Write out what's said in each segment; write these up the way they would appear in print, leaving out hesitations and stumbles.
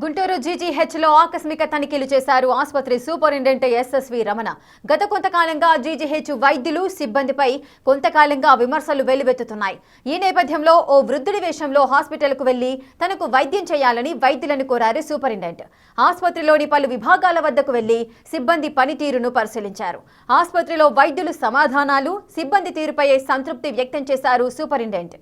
గుంటూరు జీజీహెచ్లో ఆకస్మిక తనిఖీలు చేశారు ఆసుపత్రి సూపరింటెండెంట్ ఎస్ఎస్వి రమణ. గత కొంతకాలంగా జీజీహెచ్ వైద్యులు సిబ్బందిపై కొంతకాలంగా విమర్శలు వెల్లువెత్తుతున్నాయి. ఈ నేపథ్యంలో ఓ వృద్ధుడి వేషంలో హాస్పిటల్కు వెళ్లి తనకు వైద్యం చేయాలని వైద్యులను కోరారు సూపరింటెండెంట్. ఆసుపత్రిలోని పలు విభాగాల వద్దకు వెళ్లి సిబ్బంది పనితీరును పరిశీలించారు. ఆసుపత్రిలో వైద్యులు సమాధానాలు, సిబ్బంది తీరుపై సంతృప్తి వ్యక్తం చేశారు సూపరింటెండెంట్.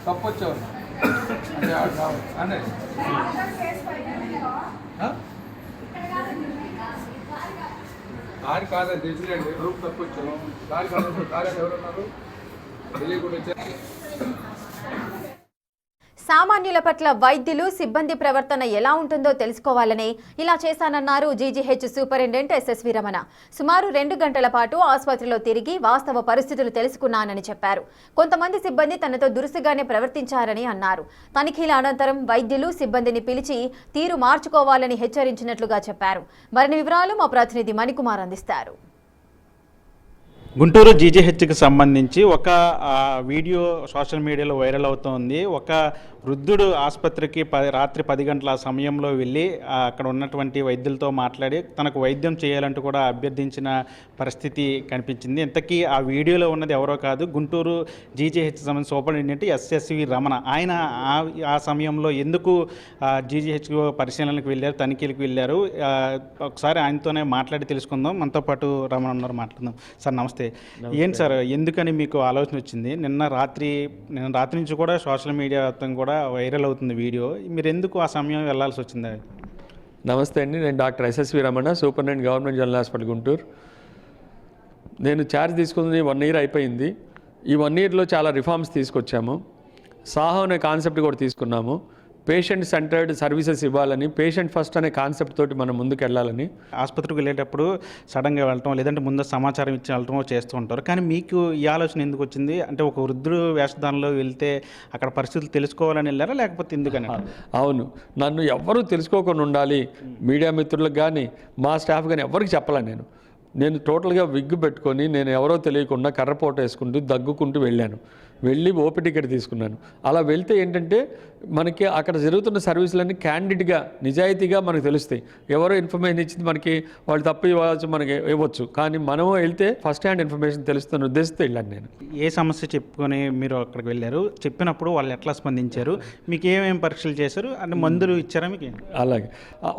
తప్పొచ్చావు అంటే అంటే దారి కాదని తెలిసినండి రూప్ తప్పొచ్చాము. దారి కాదు, దారి ఎవరున్నారు తెలియకుండా వచ్చారు. సామాన్యుల పట్ల వైద్యులు సిబ్బంది ప్రవర్తన ఎలా ఉంటుందో తెలుసుకోవాలని ఇలా చేశానన్నారు జీజీహెచ్ సూపరింటెండెంట్ ఎస్ఎస్వి రమణ. సుమారు 2 గంటల పాటు ఆసుపత్రిలో తిరిగి వాస్తవ పరిస్థితులు తెలుసుకున్నానని చెప్పారు. కొంతమంది సిబ్బంది తనతో దురుసుగానే ప్రవర్తించారని అన్నారు. తనిఖీల అనంతరం వైద్యులు సిబ్బందిని పిలిచి తీరు మార్చుకోవాలని హెచ్చరించినట్లుగా చెప్పారు. మరిన్ని వివరాలు మా ప్రతినిధి మణికుమార్ అందిస్తారు. గుంటూరు జీజీహెచ్కి సంబంధించి ఒక వీడియో సోషల్ మీడియాలో వైరల్ అవుతోంది. ఒక వృద్ధుడు ఆసుపత్రికి రాత్రి 10 గంటల సమయంలో వెళ్ళి అక్కడ ఉన్నటువంటి వైద్యులతో మాట్లాడి తనకు వైద్యం చేయాలంటూ కూడా అభ్యర్థించిన పరిస్థితి కనిపించింది. ఇంతకీ ఆ వీడియోలో ఉన్నది ఎవరో కాదు, గుంటూరు జీజీహెచ్ సంబంధించిన సూపరింటెండెంట్ ఎస్ఎస్వి రమణ. ఆయన ఆ సమయంలో ఎందుకు జీజీహెచ్ పరిశీలనకు వెళ్ళారు, తనిఖీలకు వెళ్ళారు, ఒకసారి ఆయనతోనే మాట్లాడి తెలుసుకుందాం. మనతో పాటు రమణ ఉన్నారు, మాట్లాడదాం. సార్ నమస్తే. ఏంటి సార్, ఎందుకని మీకు ఆలోచన వచ్చింది? నిన్న రాత్రి నుంచి కూడా సోషల్ మీడియా మొత్తం కూడా వైరల్ అవుతుంది వీడియో. మీరు ఎందుకు ఆ సమయం వెళ్లాల్సి వచ్చింది? నమస్తే అండి, నేను doctor SSV Ramana, superintendent government general hospital Guntur. నేను ఛార్జ్ తీసుకుని 1 year అయిపోయింది. ఈ 1 yearలో చాలా రిఫార్మ్స్ తీసుకొచ్చాము. సాహో అనే కాన్సెప్ట్ కూడా తీసుకున్నాము. పేషెంట్ సెంటర్డ్ సర్వీసెస్ ఇవ్వాలని, పేషెంట్ ఫస్ట్ అనే కాన్సెప్ట్ తోటి మనం ముందుకు వెళ్ళాలని. ఆసుపత్రికి వెళ్ళేటప్పుడు సడన్గా వెళ్ళటం, లేదంటే ముందు సమాచారం ఇచ్చి వెళ్ళటం చేస్తూ ఉంటారు. కానీ మీకు ఈ ఆలోచన ఎందుకు వచ్చింది? అంటే ఒక వృద్ధుడు వేషధానంలో వెళ్తే అక్కడ పరిస్థితులు తెలుసుకోవాలని వెళ్ళారా, లేకపోతే ఎందుకని? అవును, నన్ను ఎవ్వరూ తెలుసుకోకుండా ఉండాలి, మీడియా మిత్రులకు కానీ మా స్టాఫ్ కానీ ఎవరికి చెప్పాలి. నేను టోటల్గా విగ్గు పెట్టుకొని నేను ఎవరో తెలియకుండా కర్రపోట వేసుకుంటూ దగ్గుకుంటూ వెళ్ళి ఓపీ టికెట్ తీసుకున్నాను. అలా వెళ్తే ఏంటంటే మనకి అక్కడ జరుగుతున్న సర్వీసులన్నీ క్యాండిడ్గా, నిజాయితీగా మనకు తెలుస్తాయి. ఎవరో ఇన్ఫర్మేషన్ ఇచ్చింది మనకి వాళ్ళు తప్పు ఇవ్వచ్చు, మనకి ఇవ్వచ్చు, కానీ మనం వెళ్తే ఫస్ట్ హ్యాండ్ ఇన్ఫర్మేషన్ తెలుస్తున్న ఉద్దేశంతో వెళ్ళాను. నేను ఏ సమస్య చెప్పుకొని మీరు అక్కడికి వెళ్ళారు? చెప్పినప్పుడు వాళ్ళు ఎట్లా స్పందించారు? మీకు ఏమేమి పరీక్షలు చేశారు? అంటే మందులు ఇచ్చారా మీకు? అలాగే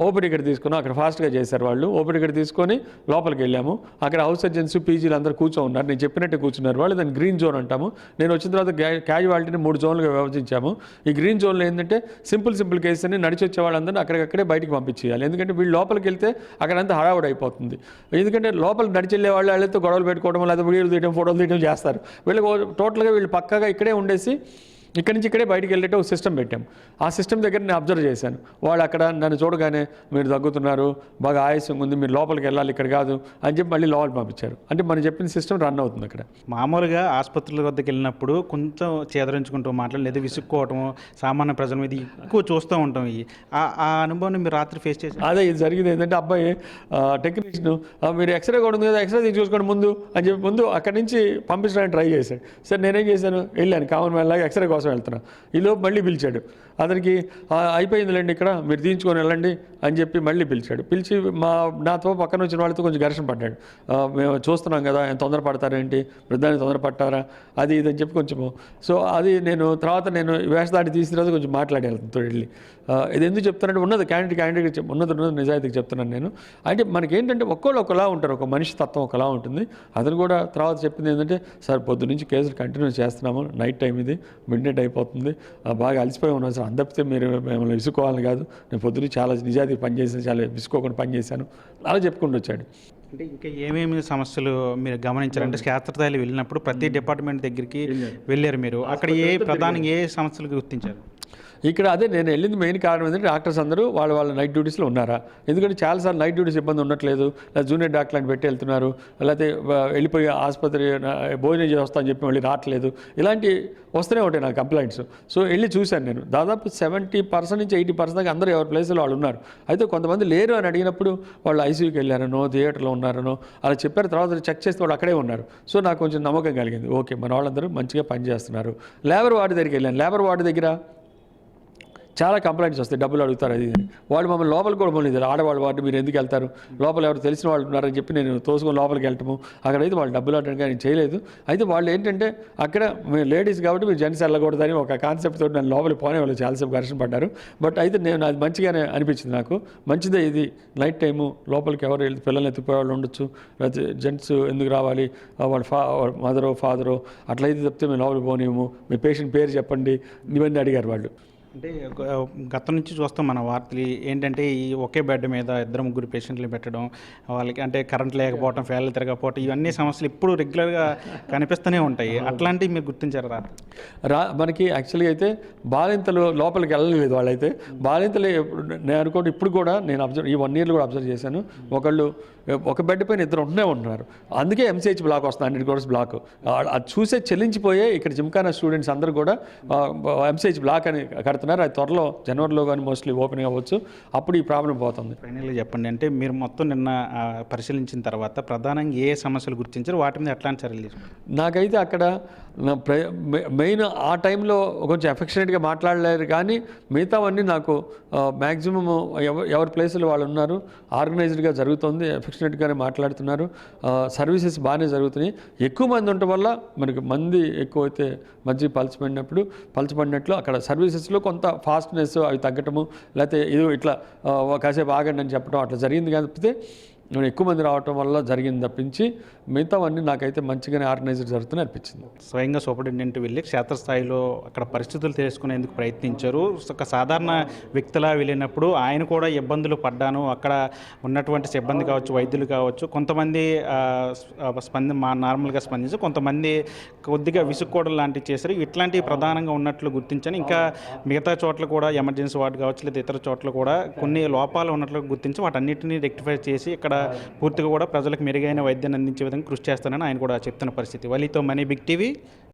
ఓపీ టికెట్ తీసుకున్నాం. అక్కడ ఫాస్ట్గా చేశారు వాళ్ళు. ఓపీ టికెట్ తీసుకొని లోపలికి వెళ్ళాము. అక్కడ హౌస్ సర్జన్స్, పీజీలు అందరూ కూర్చోన్నారు. నేను చెప్పినట్టే కూర్చున్నారు వాళ్ళు. దాన్ని గ్రీన్ జోన్ అంటాము. నేను వచ్చిన తర్వాత క్యాజువాలిటీని 3 జోన్లుగా విభజించాము. ఈ గ్రీన్ జోన్లో ఏంటంటే సింపుల్ కేసు అని నడిచి వచ్చే వాళ్ళందరినీ అక్కడికక్కడే బయటికి పంపించేయాలి. ఎందుకంటే వీళ్ళు లోపలికి వెళ్తే అక్కడంతా హడావుడి అయిపోతుంది. ఎందుకంటే లోపల నడిచి వెళ్ళే వాళ్ళతో గొడవలు పెట్టుకోవడం, లేదా వీడియోలు తీయడం, ఫోటోలు తీయడం చేస్తారు. టోటల్గా వీళ్ళు పక్కగా ఇక్కడే ఉండేసి ఇక్కడి నుంచి ఇక్కడే బయటికి వెళ్ళేట ఒక సిస్టమ్ పెట్టాం. ఆ సిస్టమ్ దగ్గర నేను అబ్జర్వ్ చేశాను. వాళ్ళు అక్కడ నన్ను చూడగానే మీరు తగ్గుతున్నారు, బాగా ఆయాసం ఉంది, మీరు లోపలికి వెళ్ళాలి, ఇక్కడ కాదు అని చెప్పి మళ్ళీ లోపలికి పంపించారు. అంటే మనం చెప్పిన సిస్టమ్ రన్ అవుతుంది అక్కడ. మామూలుగా ఆసుపత్రుల వద్దకు వెళ్ళినప్పుడు కొంచెం చేదరించుకుంటూ మాట్లాడి, లేదా విసుక్కోవటం, సామాన్య ప్రజల మీద ఎక్కువ చూస్తూ ఉంటాం. ఆ అనుభవం మీరు రాత్రి ఫేస్ చేసి? అదే ఇది జరిగింది. ఏంటంటే అబ్బాయి టెక్నీషియన్ మీరు ఎక్స్రే కూడా ఉంది కదా, ఎక్స్రే తీసి చూసుకోండి ముందు అని చెప్పి ముందు అక్కడి నుంచి పంపించడానికి ట్రై చేశాడు. సరే నేనేం చేశాను, వెళ్ళాను కామన్ మ్యాన్ లాగా ఎక్స్రే కోసం వెళ్తున్నా. ఈలోపు మళ్ళీ పిలిచాడు. అతనికి అయిపోయిందిలేండి ఇక్కడ, మీరు తీయించుకొని వెళ్ళండి అని చెప్పి మళ్ళీ పిలిచాడు. పిలిచి నాతో పక్కన వచ్చిన వాళ్ళతో కొంచెం ఘర్షణ పడ్డాడు. మేము చూస్తున్నాం కదా, ఎంత తొందరపడతారేంటి, వృద్ధాన్ని తొందరపడతారా, అది ఇది అని చెప్పి కొంచెము. సో అది తర్వాత నేను వేషధాడి తీసిన తర్వాత కొంచెం మాట్లాడాను అతనితో వెళ్ళి. ఇది ఎందుకు చెప్తానంటే ఉన్నది క్యాండిడేట్ ఉన్నది నిజాయితీకి చెప్తున్నాను నేను. అంటే మనకేంటంటే ఒక్కోళ్ళు ఒకలా ఉంటారు, ఒక మనిషి తత్వం ఒకలా ఉంటుంది. అతను కూడా తర్వాత చెప్పింది ఏంటంటే, సార్ పొద్దు నుంచి కేసులు కంటిన్యూ చేస్తున్నాము, నైట్ టైం ఇది, మిడ్నైట్ అయిపోతుంది, బాగా అలసిపోయి ఉన్నాను సార్, అందరితో మీరు మిమ్మల్ని విసుకోవాలని కాదు, నేను పొద్దున్న చాలా నిజాయితీ పనిచేసాను, చాలా విసుకోకుండా పనిచేశాను అలా చెప్పుకుంటూ వచ్చాడు. అంటే ఇంకా ఏమేమి సమస్యలు మీరు గమనించారంటే, క్షేత్రస్థాయిలో వెళ్ళినప్పుడు ప్రతి డిపార్ట్మెంట్ దగ్గరికి వెళ్ళారు మీరు, అక్కడ ప్రధానంగా ఏ సమస్యలు గుర్తించారు? ఇక్కడ అదే నేను వెళ్ళింది మెయిన్ కారణం ఏంటంటే డాక్టర్స్ అందరూ వాళ్ళ నైట్ డ్యూటీస్లో ఉన్నారా, ఎందుకంటే చాలాసార్లు నైట్ డ్యూటీస్ ఇబ్బంది ఉండట్లేదు, లేదా జూనియర్ డాక్టర్లను పెట్టి వెళ్తున్నారు, లేకపోతే వెళ్ళిపోయి ఆసుపత్రి భోజనం చేస్తా అని చెప్పి మళ్ళీ రావట్లేదు, ఇలాంటి వస్తూనే ఉంటాయి నాకు కంప్లైంట్స్. సో వెళ్ళి చూశాను నేను, దాదాపు 70% నుంచి 80% దాకా అందరూ ఎవరి ప్లేస్లో వాళ్ళు ఉన్నారు. అయితే కొంతమంది లేరు అని అడిగినప్పుడు వాళ్ళు ఐసీయూకి వెళ్ళారనో థియేటర్లో ఉన్నారనో అలా చెప్పారు. తర్వాత చెక్ చేస్తే వాళ్ళు అక్కడే ఉన్నారు. సో నాకు కొంచెం నమ్మకం కలిగింది, ఓకే మన వాళ్ళందరూ మంచిగా పనిచేస్తున్నారు. లేబర్ వార్డు దగ్గరికి వెళ్ళాను. లేబర్ వార్డు దగ్గర చాలా కంప్లైంట్స్ వస్తాయి, డబ్బులు అడుగుతారు అది ఇది. వాళ్ళు మమ్మల్ని లోపలికి కూడా పోలేదు. ఆడవాళ్ళు వాడు మీరు ఎందుకు వెళ్తారు, లోపల ఎవరు తెలిసిన వాళ్ళు ఉన్నారని చెప్పి నేను తోసుకొని లోపలికి వెళ్ళటము, అక్కడైతే వాళ్ళు డబ్బులు అడగడానికి నేను చేయలేదు. అయితే వాళ్ళు ఏంటంటే అక్కడ మీరు లేడీస్ కాబట్టి మీరు జెంట్స్ వెళ్ళకూడదని ఒక కాన్సెప్ట్ తోటి నన్ను లోపలికి పోనే వాళ్ళు చాలాసేపు ఘర్షణ పడ్డారు. బట్ అయితే నేను అది మంచిగానే అనిపించింది నాకు, మంచిదే ఇది. నైట్ టైము లోపలికి ఎవరు వెళ్ళి పిల్లల్ని ఎత్తుకుపోయే వాళ్ళు ఉండొచ్చు, లేకపోతే జెంట్స్ ఎందుకు రావాలి, వాళ్ళ మదరో ఫాదరో అట్లయితే చెప్తే మేము లోపలికి పోనేమో, మీ పేషెంట్ పేరు చెప్పండి, ఇవన్నీ అడిగారు వాళ్ళు. అంటే గతం నుంచి చూస్తాం మన వార్తలు ఏంటంటే ఈ ఒకే బెడ్ మీద 2-3 పేషెంట్లు పెట్టడం, వాళ్ళకి అంటే కరెంట్ లేకపోవడం, ఫ్యాన్లు తిరగకపోవడం, ఇవన్నీ సమస్యలు ఇప్పుడు రెగ్యులర్గా కనిపిస్తూనే ఉంటాయి. అట్లాంటివి మీరు గుర్తించారా? మనకి యాక్చువల్గా అయితే బాలింతలు లోపలికి వెళ్ళలేదు. వాళ్ళైతే బాలింతలు నేను అనుకోండి ఇప్పుడు కూడా నేను ఈ 1 yearలో కూడా అబ్జర్వ్ చేశాను. ఒక బెడ్ పైన 2 ఉంటున్నారు. అందుకే ఎంసీహెచ్ బ్లాక్ వస్తుంది, 100 crores బ్లాక్. అది చూసే చెల్లించిపోయే ఇక్కడ జిమ్ఖానా స్టూడెంట్స్ అందరూ కూడా ఎంసీహెచ్ బ్లాక్ అని కడుతున్నారు. అది త్వరలో జనవరిలో కానీ మోస్ట్లీ ఓపెన్ అవ్వచ్చు. అప్పుడు ఈ ప్రాబ్లం పోతుంది. ఫైనల్గా చెప్పండి, అంటే మీరు మొత్తం నిన్న పరిశీలించిన తర్వాత ప్రధానంగా ఏ సమస్యలు గుర్తించారు, వాటి మీద ఎట్లాంటి చర్యలు తీసుకున్నారు? నాకైతే అక్కడ మెయిన్ ఆ టైంలో కొంచెం ఎఫెక్షనేట్గా మాట్లాడలేరు, కానీ మిగతావన్నీ నాకు మ్యాక్సిమం ఎవరి ప్లేసులు వాళ్ళు ఉన్నారు, ఆర్గనైజ్డ్గా జరుగుతుంది, ఎఫెక్షనేట్గానే మాట్లాడుతున్నారు, సర్వీసెస్ బాగానే జరుగుతున్నాయి. ఎక్కువ మంది ఉండటం వల్ల మనకి మంది ఎక్కువైతే మధ్య పలచబడినట్లు అక్కడ సర్వీసెస్లో కొంత ఫాస్ట్నెస్ అవి తగ్గటము, లేకపోతే ఇది ఇట్లా కాసేపు ఆగండి అని చెప్పడం అట్లా జరిగింది. కాకపోతే నేను ఎక్కువ మంది రావటం వల్ల జరిగింది తప్పించి మిగతావన్నీ నాకైతే మంచిగానే ఆర్గనైజ్డ్ జరుగుతుంది అనిపించింది. స్వయంగా సూపరింటెండెంట్ వెళ్ళి క్షేత్రస్థాయిలో అక్కడ పరిస్థితులు తెలుసుకునేందుకు ప్రయత్నించారు. ఒక సాధారణ వ్యక్తిలా వెళ్ళినప్పుడు ఆయన కూడా ఇబ్బందులు పడ్డాను, అక్కడ ఉన్నటువంటి సిబ్బంది కావచ్చు, వైద్యులు కావచ్చు, కొంతమంది నార్మల్గా స్పందించి కొంతమంది కొద్దిగా విసుక్కోవడం లాంటివి చేశారు. ఇట్లాంటివి ప్రధానంగా ఉన్నట్లు గుర్తించాను. ఇంకా మిగతా చోట్ల కూడా ఎమర్జెన్సీ వార్డు కావచ్చు, లేదా ఇతర చోట్ల కూడా కొన్ని లోపాలు ఉన్నట్లు గుర్తించి వాటన్నిటిని రెక్టిఫై చేసి ఇక్కడ పూర్తిగా కూడా ప్రజలకు మెరుగైన వైద్యాన్ని అందించే విధంగా కృషి చేస్తానని ఆయన కూడా చెప్తున్న పరిస్థితి. వలీతో మనీ, బిగ్ టీవీ.